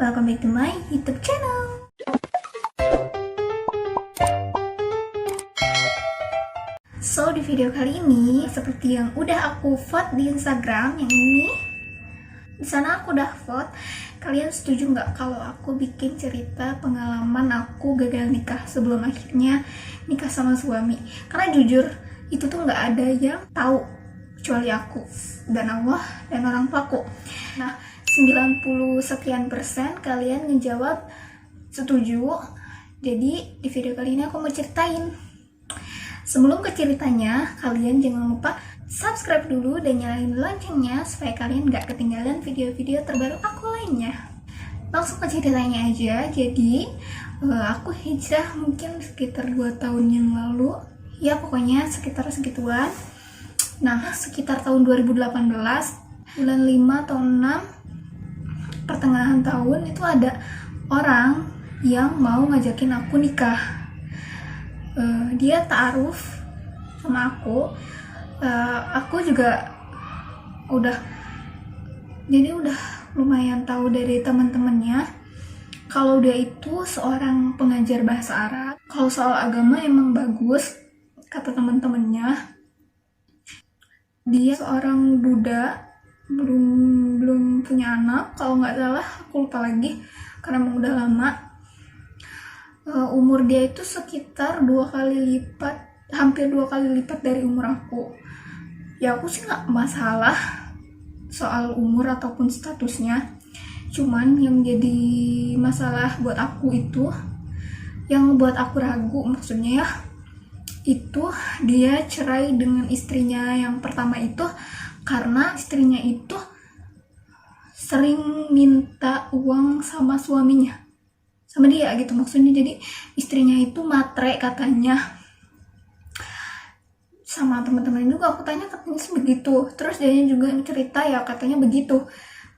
welcome back to my YouTube channel. So di video kali ini, seperti yang udah aku vote di Instagram yang ini, di sana aku udah vote, kalian setuju nggak kalau aku bikin cerita pengalaman aku gagal nikah sebelum akhirnya nikah sama suami? Karena jujur itu tuh nggak ada yang tahu kecuali aku dan Allah dan orang tuaku. Nah, 90 sekian persen kalian ngejawab setuju. Jadi di video kali ini aku mau ceritain. Sebelum ke ceritanya, kalian jangan lupa subscribe dulu dan nyalain loncengnya supaya kalian gak ketinggalan video-video terbaru aku lainnya. Langsung ke ceritanya aja. Jadi aku hijrah mungkin sekitar 2 tahun yang lalu. Ya pokoknya sekitar segituan. Nah, sekitar tahun 2018, bulan 5 atau 6, pertengahan tahun itu ada orang yang mau ngajakin aku nikah. Dia ta'aruf sama aku. Aku juga udah lumayan tahu dari teman-temannya kalau dia itu seorang pengajar bahasa Arab. Kalau soal agama emang bagus kata teman-temannya. Dia seorang duda, belum punya anak kalau nggak salah, aku lupa lagi karena emang udah lama. Umur dia itu sekitar 2 kali lipat, hampir 2 kali lipat dari umur aku. Ya aku sih nggak masalah soal umur ataupun statusnya, cuman yang jadi masalah buat aku itu, yang buat aku ragu maksudnya ya, itu dia cerai dengan istrinya yang pertama itu karena istrinya itu sering minta uang sama suaminya, sama dia gitu maksudnya. Jadi istrinya itu matre katanya. Sama teman-teman juga aku tanya, katanya begitu. Terus dia juga cerita ya katanya begitu,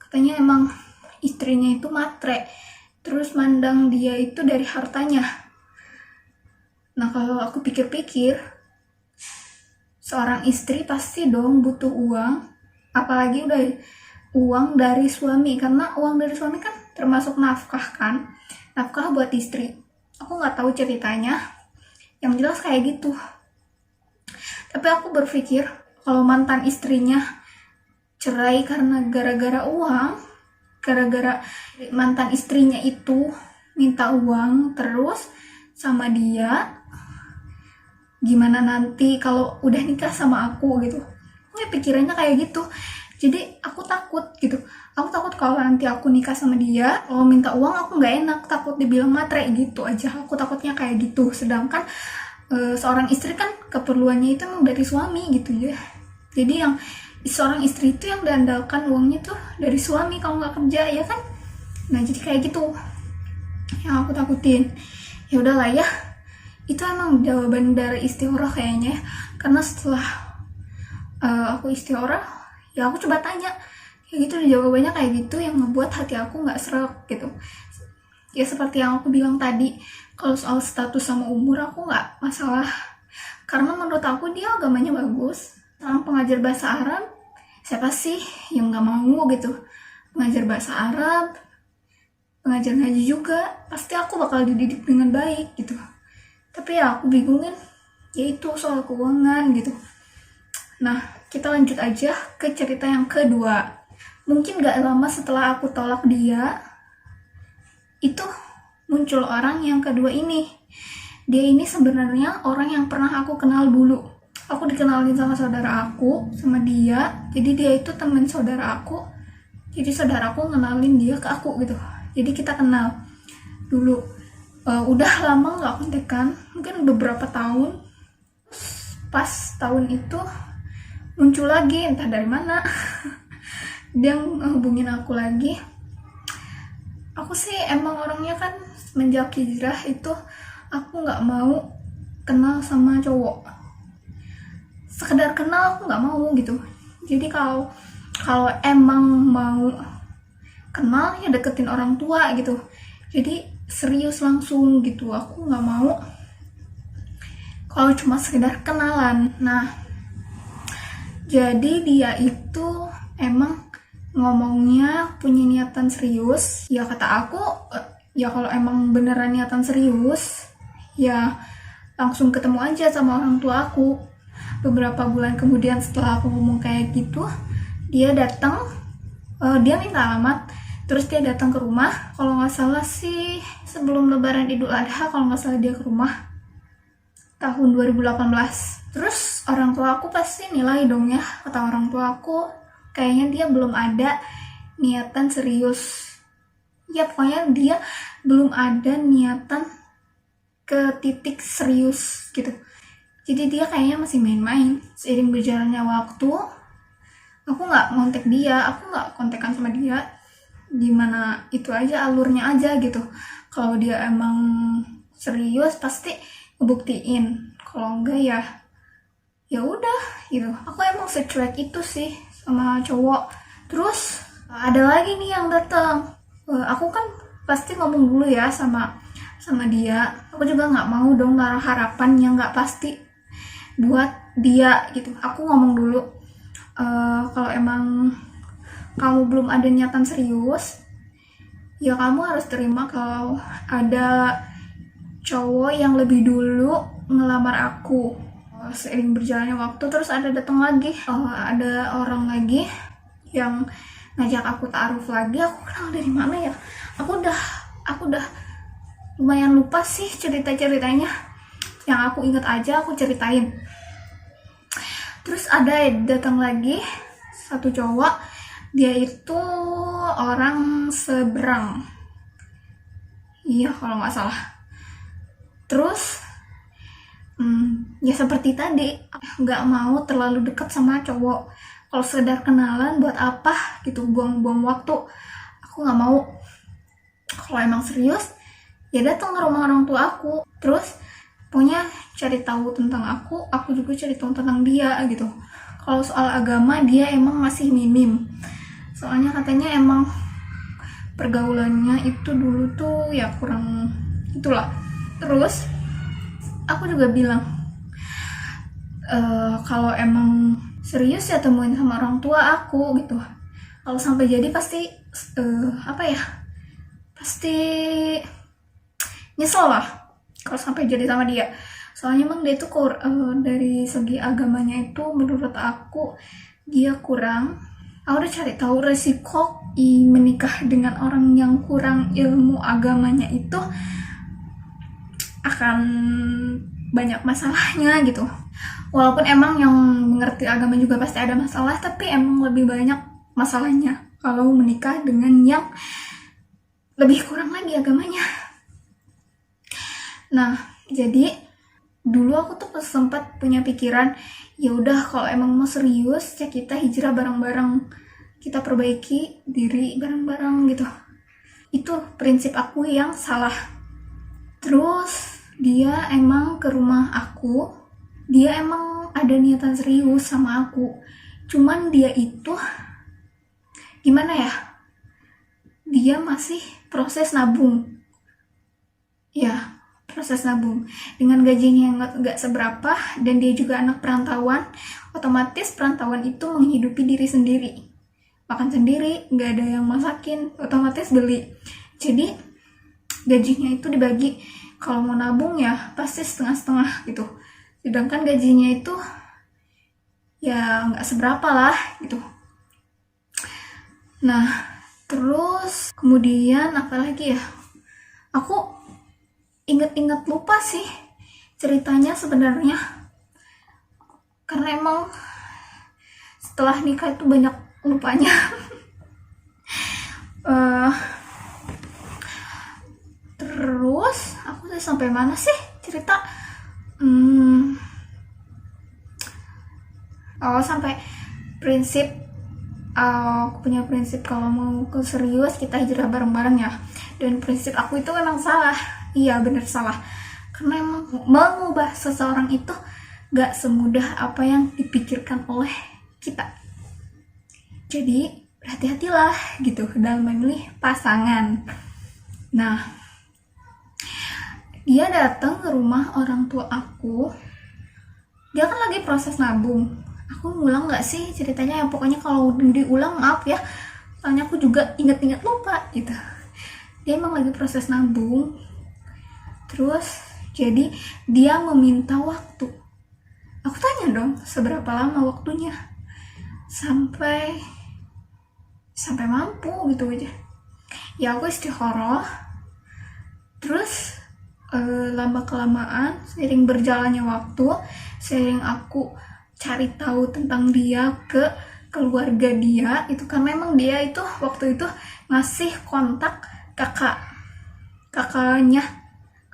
katanya emang istrinya itu matre, terus mandang dia itu dari hartanya. Nah kalau aku pikir-pikir, seorang istri pasti dong butuh uang, apalagi udah uang dari suami, karena uang dari suami kan termasuk nafkah kan, nafkah buat istri. Aku nggak tahu ceritanya, yang jelas kayak gitu. Tapi aku berpikir kalau mantan istrinya cerai karena gara-gara uang, gara-gara mantan istrinya itu minta uang terus sama dia, gimana nanti kalau udah nikah sama aku gitu. Aku pikirannya kayak gitu. Jadi aku takut gitu. Aku takut kalau nanti aku nikah sama dia, kalau minta uang aku nggak enak, takut dibilang matre gitu aja. Aku takutnya kayak gitu. Sedangkan seorang istri kan keperluannya itu emang dari suami gitu ya. Jadi yang seorang istri itu yang diandalkan uangnya tuh dari suami kalau nggak kerja ya kan. Nah jadi kayak gitu yang aku takutin. Ya udahlah ya, itu emang jawaban dari istikharah kayaknya. Karena setelah aku istikharah, ya aku coba tanya kayak gitu, jawabannya kayak gitu yang ngebuat hati aku nggak srek gitu. Ya seperti yang aku bilang tadi, kalau soal status sama umur aku nggak masalah, karena menurut aku dia agamanya bagus. Seorang pengajar bahasa Arab, siapa sih yang nggak mau gitu pengajar bahasa Arab, pengajar ngaji juga, pasti aku bakal dididik dengan baik gitu. Tapi ya aku bingungin yaitu soal keuangan gitu. Nah kita lanjut aja ke cerita yang kedua. Mungkin gak lama setelah aku tolak dia, itu muncul orang yang kedua ini. Dia ini sebenarnya orang yang pernah aku kenal dulu. Aku dikenalin sama saudara aku, sama dia. Jadi dia itu teman saudara aku. Jadi saudaraku ngenalin dia ke aku gitu. Jadi kita kenal dulu. Udah lama gak kontekan, mungkin beberapa tahun. Pas tahun itu muncul lagi, entah dari mana. Dia ngehubungin aku lagi. Aku sih emang orangnya kan semenjak hijrah itu aku gak mau kenal sama cowok. Sekedar kenal aku gak mau gitu. Jadi kalau emang mau kenal ya deketin orang tua gitu. Jadi serius langsung gitu, aku nggak mau kalau cuma sekedar kenalan. Nah jadi dia itu emang ngomongnya punya niatan serius. Ya kata aku, ya kalau emang beneran niatan serius, ya langsung ketemu aja sama orang tua aku. Beberapa bulan kemudian setelah aku ngomong kayak gitu, dia datang, dia minta alamat, terus dia datang ke rumah. Kalau nggak salah sih sebelum Lebaran Idul Adha, kalau nggak salah dia ke rumah tahun 2018. Terus orang tua aku pasti nilai dong ya, kata orang tua aku kayaknya dia belum ada niatan serius. Ya pokoknya dia belum ada niatan ke titik serius gitu. Jadi dia kayaknya masih main-main. Seiring berjalannya waktu, aku nggak ngontek dia, aku nggak kontekan sama dia. Gimana itu aja, alurnya aja gitu. Kalau dia emang serius pasti ngebuktiin. Kalau enggak ya udah gitu. Aku emang secuek itu sih sama cowok. Terus ada lagi nih yang datang. Aku kan pasti ngomong dulu ya sama dia. Aku juga nggak mau dong naruh harapan yang nggak pasti buat dia gitu. Aku ngomong dulu, kalau emang kamu belum ada niatan serius, ya kamu harus terima kalau ada cowok yang lebih dulu ngelamar aku. Seiring berjalannya waktu, terus datang lagi, ada orang lagi yang ngajak aku taaruf lagi. Aku kenal dari mana ya? Aku udah lumayan lupa sih ceritanya. Yang aku inget aja aku ceritain. Terus datang lagi satu cowok, dia itu orang seberang, iya kalau nggak salah. Terus ya seperti tadi, nggak mau terlalu dekat sama cowok. Kalau sekedar kenalan buat apa gitu, buang-buang waktu. Aku nggak mau. Kalau emang serius, ya datang ke rumah orang tua aku. Terus pokoknya cari tahu tentang aku juga cari tahu tentang dia gitu. Kalau soal agama dia emang masih minim. Soalnya katanya emang pergaulannya itu dulu tuh ya kurang itulah. Terus aku juga bilang, kalau emang serius ya temuin sama orang tua aku gitu. Kalau sampai jadi pasti pasti nyesel lah kalau sampai jadi sama dia. Soalnya emang dia tuh dari segi agamanya itu menurut aku dia kurang. Aku udah cari tahu resiko menikah dengan orang yang kurang ilmu agamanya itu akan banyak masalahnya gitu. Walaupun emang yang mengerti agama juga pasti ada masalah, tapi emang lebih banyak masalahnya kalau menikah dengan yang lebih kurang lagi agamanya. Nah, jadi dulu aku tuh sempat punya pikiran, ya udah kalau emang mau serius ya kita hijrah bareng-bareng, kita perbaiki diri bareng-bareng gitu. Itu prinsip aku yang salah. Terus dia emang ke rumah aku, dia emang ada niatan serius sama aku. Cuman dia itu gimana ya, dia masih proses nabung. Ya, proses nabung dengan gajinya yang nggak seberapa, dan dia juga anak perantauan. Otomatis perantauan itu menghidupi diri sendiri, makan sendiri, nggak ada yang masakin, otomatis beli. Jadi gajinya itu dibagi, kalau mau nabung ya pasti setengah-setengah gitu, sedangkan gajinya itu ya nggak seberapa lah gitu. Nah terus kemudian apalagi ya, aku inget-inget lupa sih ceritanya sebenarnya, karena emang setelah nikah itu banyak lupanya. Terus aku tuh sampai mana sih cerita? Sampai prinsip, aku punya prinsip kalau mau ke serius kita hijrah bareng-bareng ya. Dan prinsip aku itu memang salah. Iya bener salah, karena emang mengubah seseorang itu gak semudah apa yang dipikirkan oleh kita. Jadi berhati-hatilah gitu dalam memilih pasangan. Nah, dia datang ke rumah orang tua aku, dia kan lagi proses nabung. Aku ngulang gak sih ceritanya? Ya pokoknya kalau diulang maaf ya, soalnya aku juga inget-inget lupa gitu. Dia emang lagi proses nabung, terus jadi dia meminta waktu. Aku tanya dong seberapa lama waktunya, sampai mampu gitu aja. Ya aku istikharah. Terus lama kelamaan, seiring berjalannya waktu, seiring aku cari tahu tentang dia ke keluarga dia, itu kan memang dia itu waktu itu ngasih kontak kakak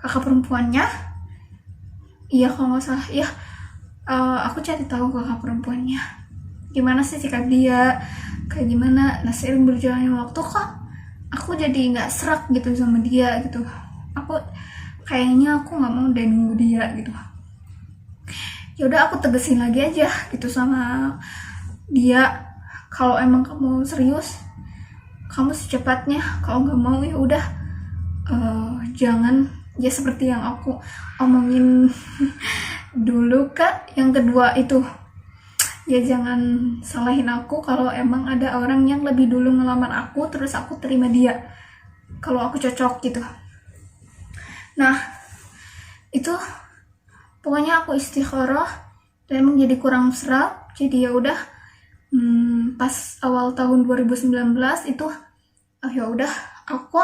perempuannya. Iya kalau nggak salah ya. Aku cari tahu kakak perempuannya gimana sih sikap dia, kayak gimana. Nah seiring berjalannya waktu kok aku jadi nggak serak gitu sama dia gitu. Aku kayaknya aku nggak mau udah nunggu dia gitu. Ya udah aku tegesin lagi aja gitu sama dia, kalau emang kamu serius, kamu secepatnya. Kalau nggak mau ya udah, jangan ya seperti yang aku omongin dulu Kak. Yang kedua itu ya jangan salahin aku kalau emang ada orang yang lebih dulu ngelamar aku terus aku terima dia kalau aku cocok gitu. Nah itu pokoknya aku istikharah dan emang jadi kurang serap. Jadi ya udah, pas awal tahun 2019 itu ya udah aku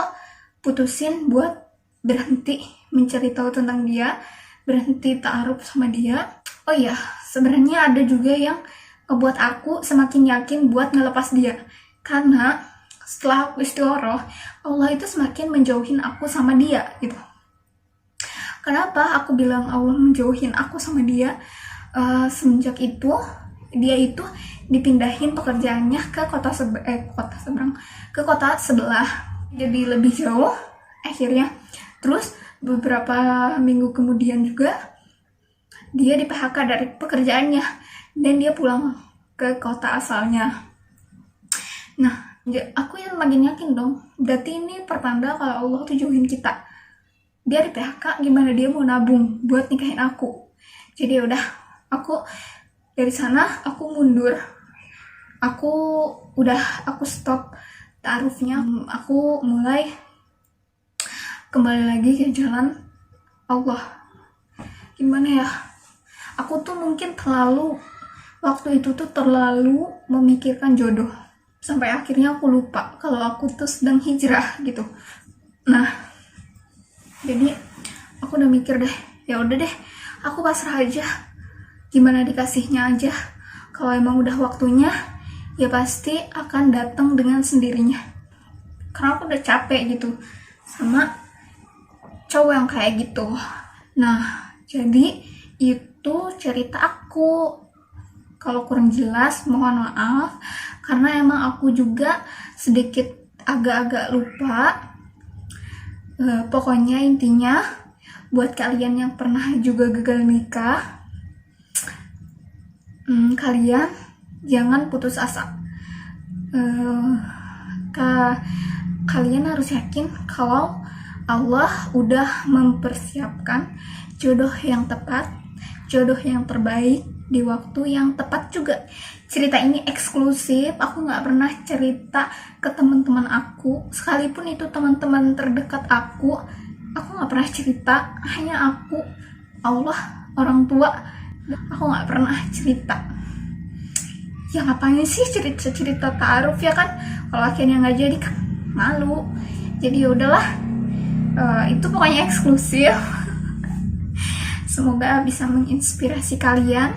putusin buat berhenti mencari tahu tentang dia, berhenti ta'aruf sama dia. Oh iya, sebenarnya ada juga yang ngebuat aku semakin yakin buat ngelepas dia, karena setelah aku istikharah, Allah itu semakin menjauhin aku sama dia gitu. Kenapa aku bilang Allah menjauhin aku sama dia? Semenjak itu dia itu dipindahin pekerjaannya ke kota sebelah, jadi lebih jauh akhirnya. Terus beberapa minggu kemudian juga dia di PHK dari pekerjaannya dan dia pulang ke kota asalnya. Nah aku yang makin yakin dong, berarti ini pertanda kalau Allah tuh jauhin kita. Dia di PHK, gimana dia mau nabung buat nikahin aku? Jadi udah, aku dari sana aku mundur, aku stop ta'arufnya, aku mulai kembali lagi ke jalan Allah. Gimana ya, aku tuh mungkin waktu itu tuh terlalu memikirkan jodoh sampai akhirnya aku lupa kalau aku tuh sedang hijrah gitu. Nah jadi aku udah mikir deh, ya udah deh, aku pasrah aja, gimana dikasihnya aja. Kalau emang udah waktunya, ya pasti akan datang dengan sendirinya. Karena aku udah capek gitu sama cowok yang kayak gitu. Nah, jadi itu cerita aku. Kalau kurang jelas, mohon maaf, karena emang aku juga sedikit agak-agak lupa. Pokoknya intinya buat kalian yang pernah juga gagal nikah, kalian jangan putus asa. Kalian harus yakin kalau Allah udah mempersiapkan jodoh yang tepat, jodoh yang terbaik di waktu yang tepat juga. Cerita ini eksklusif, aku nggak pernah cerita ke teman-teman aku, sekalipun itu teman-teman terdekat aku nggak pernah cerita. Hanya aku, Allah, orang tua, aku nggak pernah cerita. Ya ngapain sih cerita ta'aruf ya kan, kalau akhirnya nggak jadi kan malu. Jadi ya udahlah, itu pokoknya eksklusif. Semoga bisa menginspirasi kalian.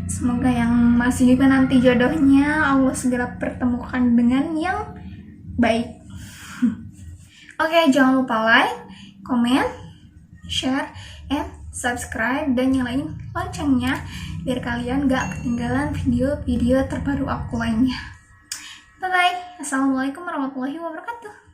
Semoga yang masih juga nanti jodohnya Allah segera pertemukan dengan yang baik. Oke, jangan lupa like, comment, share, and subscribe, dan nyalain loncengnya biar kalian gak ketinggalan video-video terbaru aku lainnya. Bye-bye. Assalamualaikum warahmatullahi wabarakatuh.